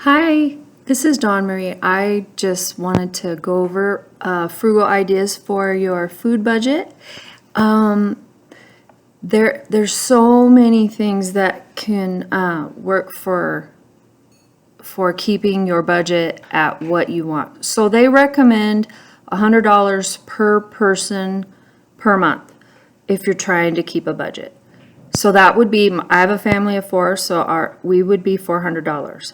Hi, this is Dawn Marie. I just wanted to go over frugal ideas for your food budget. There's so many things that can work for keeping your budget at what you want. So they recommend $100 per person per month if you're trying to keep a budget. So that would be, I have a family of four, so we would be $400.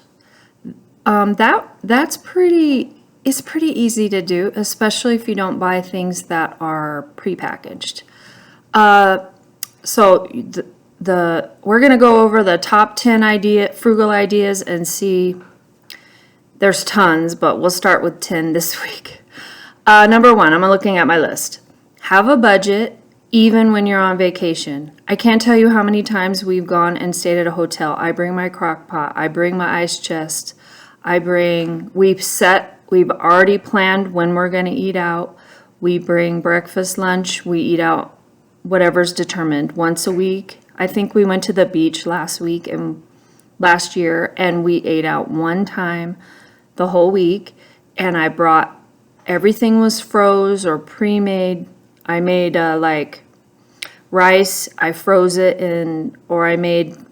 That's it's pretty easy to do, especially if you don't buy things that are prepackaged. So we're gonna go over the top 10 frugal ideas and see, there's tons, but we'll start with 10 this week. Number one, I'm looking at my list. Have a budget even when you're on vacation. I can't tell you how many times we've gone and stayed at a hotel. I bring my crock pot, I bring my ice chest, we've already planned when we're gonna eat out. We bring breakfast, lunch, we eat out, whatever's determined, once a week. I think we went to the beach last year, and we ate out one time the whole week, and everything was froze or pre-made. I made like rice, I froze it or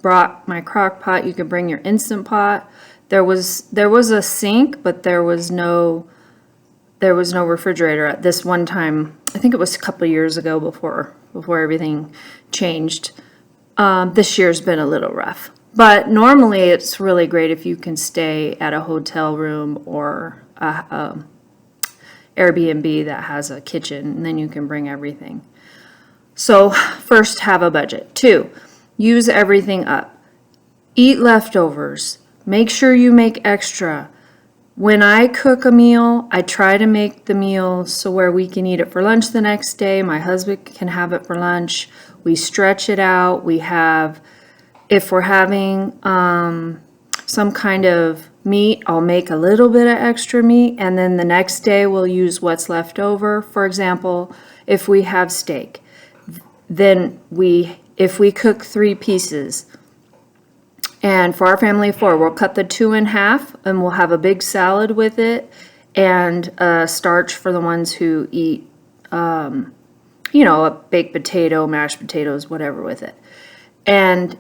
brought my crock pot. You could bring your Instant Pot. There was a sink, but there was no refrigerator at this one time. I think it was a couple of years ago before everything changed. This year's been a little rough, but normally it's really great if you can stay at a hotel room or a Airbnb that has a kitchen, and then you can bring everything. So first, have a budget. 2, use everything up. Eat leftovers. Make sure you make extra. When I cook a meal, I try to make the meal so where we can eat it for lunch the next day. My husband can have it for lunch. We stretch it out. If we're having some kind of meat, I'll make a little bit of extra meat, and then the next day we'll use what's left over. For example, if we have steak, then if we cook 3 pieces, and for our family of 4, we'll cut the 2 in half, and we'll have a big salad with it, and starch for the ones who eat, a baked potato, mashed potatoes, whatever with it. And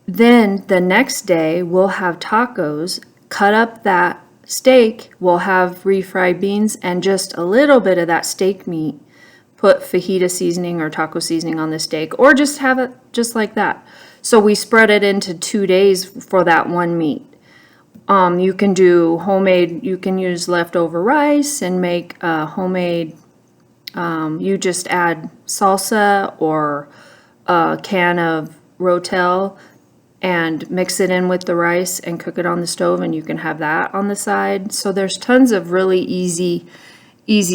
then the next day, we'll have tacos, cut up that steak, we'll have refried beans, and just a little bit of that steak meat. Put fajita seasoning or taco seasoning on the steak, or just have it just like that. So we spread it into 2 days for that one meat. You can do homemade, you can use leftover rice and make homemade, you just add salsa or a can of Rotel and mix it in with the rice and cook it on the stove, and you can have that on the side. So there's tons of really easy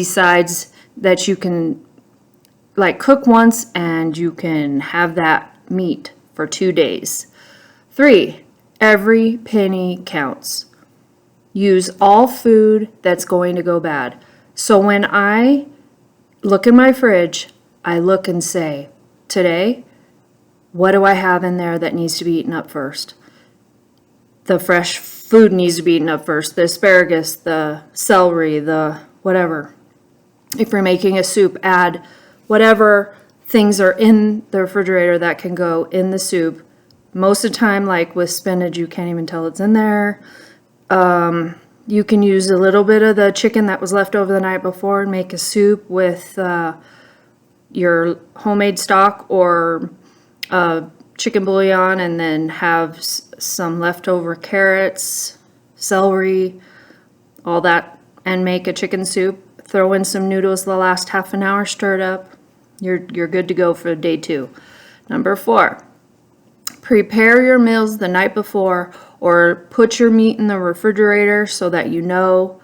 sides that you can cook once, and you can have that meat for 2 days. 3, every penny counts. Use all food that's going to go bad. So when I look in my fridge, I look and say, today, what do I have in there that needs to be eaten up first? The fresh food needs to be eaten up first. The asparagus, the celery, the whatever. If you're making a soup, add whatever things are in the refrigerator that can go in the soup. Most of the time, like with spinach, you can't even tell it's in there. You can use a little bit of the chicken that was left over the night before and make a soup with your homemade stock or chicken bouillon, and then have some leftover carrots, celery, all that, and make a chicken soup. Throw in some noodles the last half an hour, stir it up. You're good to go for day 2. Number 4, prepare your meals the night before, or put your meat in the refrigerator so that you know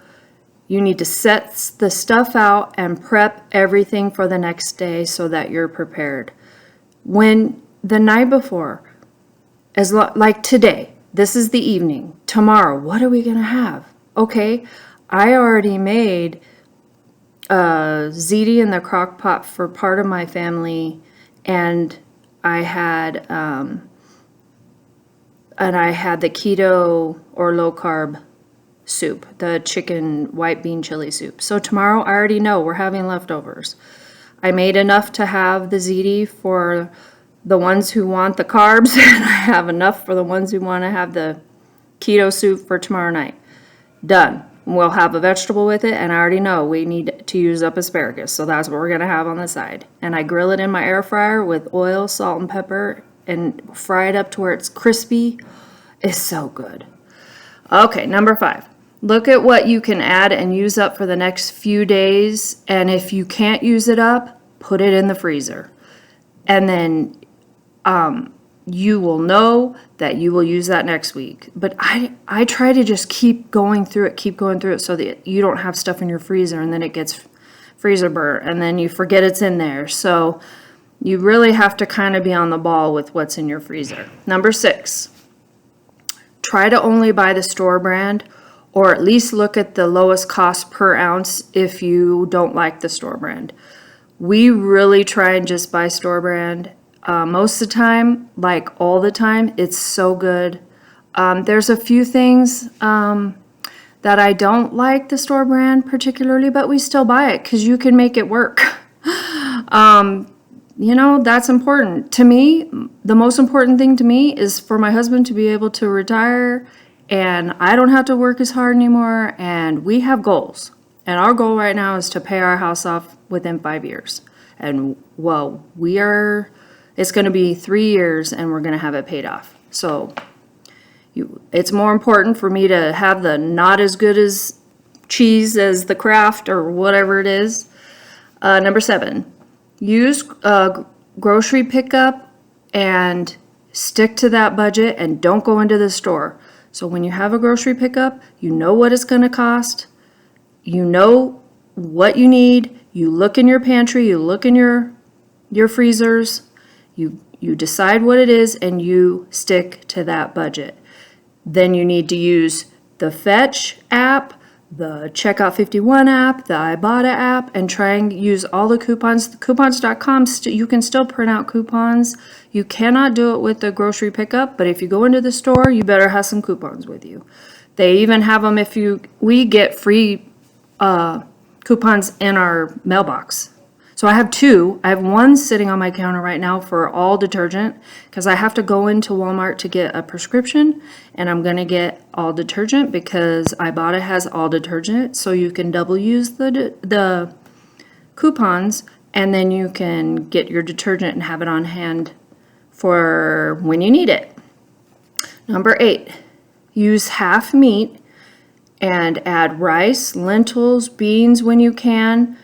you need to set the stuff out and prep everything for the next day so that you're prepared. When the night before, like today, this is the evening. Tomorrow, what are we gonna have? Okay, I already made ziti in the crock pot for part of my family, and I had the keto or low carb soup, the chicken white bean chili soup. So tomorrow I already know we're having leftovers. I made enough to have the ziti for the ones who want the carbs, and I have enough for the ones who want to have the keto soup for tomorrow night. Done. We'll have a vegetable with it, and I already know we need to use up asparagus, so that's what we're going to have on the side. And I grill it in my air fryer with oil, salt, and pepper, and fry it up to where it's crispy. It's so good. Okay, number 5. Look at what you can add and use up for the next few days, and if you can't use it up, put it in the freezer. And then you will know that you will use that next week. But I try to just keep going through it so that you don't have stuff in your freezer and then it gets freezer burnt and then you forget it's in there. So you really have to kind of be on the ball with what's in your freezer. Number 6, try to only buy the store brand, or at least look at the lowest cost per ounce if you don't like the store brand. We really try and just buy store brand. Most of the time, like all the time, it's so good. There's a few things that I don't like the store brand particularly, but we still buy it because you can make it work. That's important. To me, the most important thing to me is for my husband to be able to retire, and I don't have to work as hard anymore, and we have goals. And our goal right now is to pay our house off within 5 years. And, well, it's going to be 3 years, and we're going to have it paid off. So it's more important for me to have the not as good as cheese as the Kraft or whatever it is. Number 7, use grocery pickup and stick to that budget and don't go into the store. So when you have a grocery pickup, you know what it's going to cost. You know what you need. You look in your pantry, you look in your freezers, you decide what it is, and you stick to that budget. Then you need to use the Fetch app, the Checkout 51 app, the Ibotta app, and try and use all the coupons. The coupons.com, you can still print out coupons. You cannot do it with the grocery pickup, but if you go into the store, you better have some coupons with you. They even have them we get free coupons in our mailbox. So I have 2. I have one sitting on my counter right now for all detergent because I have to go into Walmart to get a prescription, and I'm going to get all detergent because Ibotta has all detergent, so you can double use the coupons, and then you can get your detergent and have it on hand for when you need it. Number 8, use half meat and add rice, lentils, beans when you can.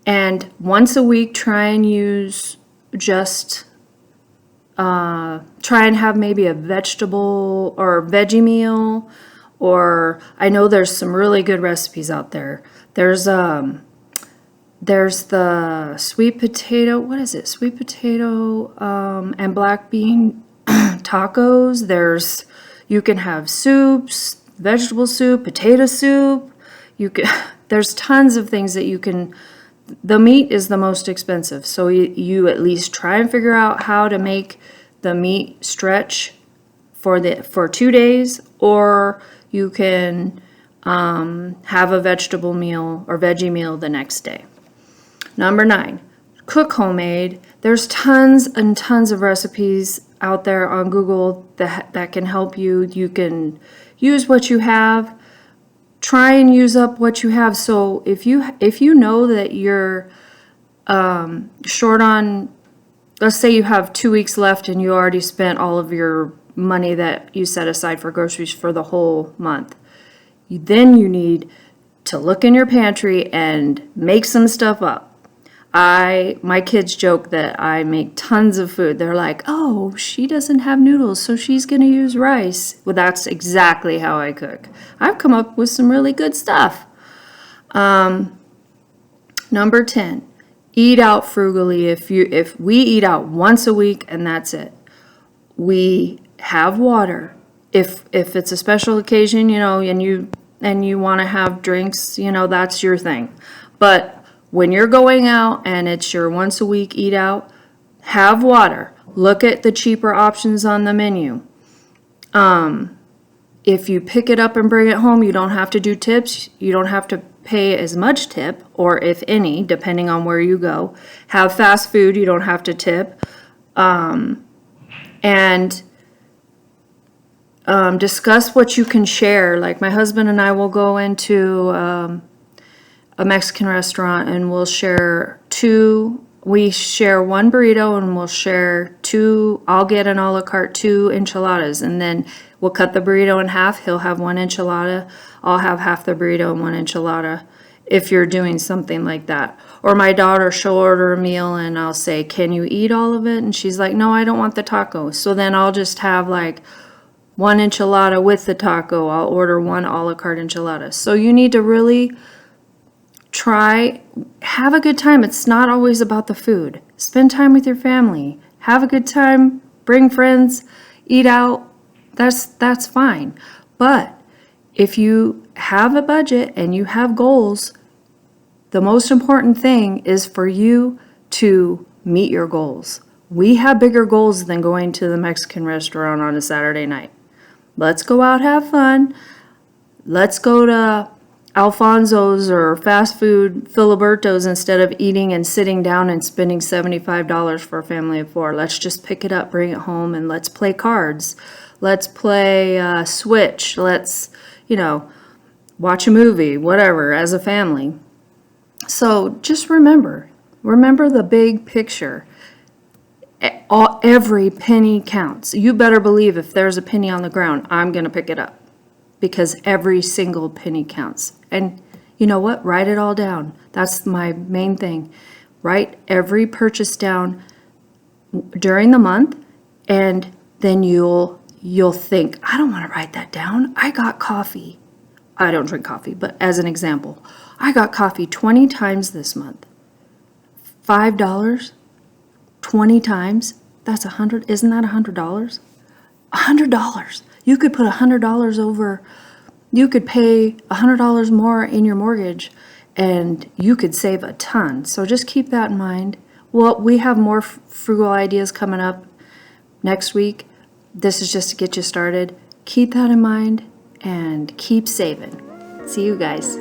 And once a week, try and use try and have maybe a vegetable or veggie meal, or I know there's some really good recipes out there. There's the sweet potato, what is it? Sweet potato and black bean tacos. You can have soups, vegetable soup, potato soup. There's tons of things that you can. The meat is the most expensive, so you at least try and figure out how to make the meat stretch for 2 days, or you can have a vegetable meal or veggie meal the next day. Number 9, cook homemade. There's tons and tons of recipes out there on Google that can help you. You can use what you have. Try and use up what you have. So if you know that you're short on, let's say you have 2 weeks left and you already spent all of your money that you set aside for groceries for the whole month, then you need to look in your pantry and make some stuff up. My kids joke that I make tons of food. They're like, oh, she doesn't have noodles, so she's going to use rice. Well, that's exactly how I cook. I've come up with some really good stuff. Number 10, eat out frugally. If we eat out once a week and that's it, we have water. If it's a special occasion, and you want to have drinks, that's your thing. But when you're going out and it's your once a week eat out, have water. Look at the cheaper options on the menu. If you pick it up and bring it home, you don't have to do tips. You don't have to pay as much tip, or if any, depending on where you go. Have fast food, you don't have to tip. And discuss what you can share. Like my husband and I will go into a Mexican restaurant and we'll share we share one burrito and we'll share I'll get an a la carte 2 enchiladas, and then we'll cut the burrito in half. He'll have one enchilada, I'll have half the burrito and one enchilada, if you're doing something like that. Or my daughter, she'll order a meal and I'll say, can you eat all of it? And she's like, no, I don't want the taco. So then I'll just have like one enchilada with the taco. I'll order one a la carte enchilada. So you need to really have a good time. It's not always about the food. Spend time with your family. Have a good time. Bring friends. Eat out. That's fine. But if you have a budget and you have goals, the most important thing is for you to meet your goals. We have bigger goals than going to the Mexican restaurant on a Saturday night. Let's go out, have fun. Let's go to Alfonso's or fast food Filiberto's instead of eating and sitting down and spending $75 for a family of 4. Let's just pick it up, bring it home, and let's play cards. Let's play Switch. Let's, watch a movie, whatever, as a family. So just remember the big picture. Every penny counts. You better believe if there's a penny on the ground, I'm going to pick it up, because every single penny counts. And you know what? Write it all down. That's my main thing. Write every purchase down during the month, and then you'll think, I don't want to write that down. I got coffee. I don't drink coffee, but as an example, I got coffee 20 times this month. $5, 20 times, that's $100. Isn't that $100? $100. You could put $100 over. You could pay $100 more in your mortgage, and you could save a ton. So just keep that in mind. Well, we have more frugal ideas coming up next week. This is just to get you started. Keep that in mind and keep saving. See you guys.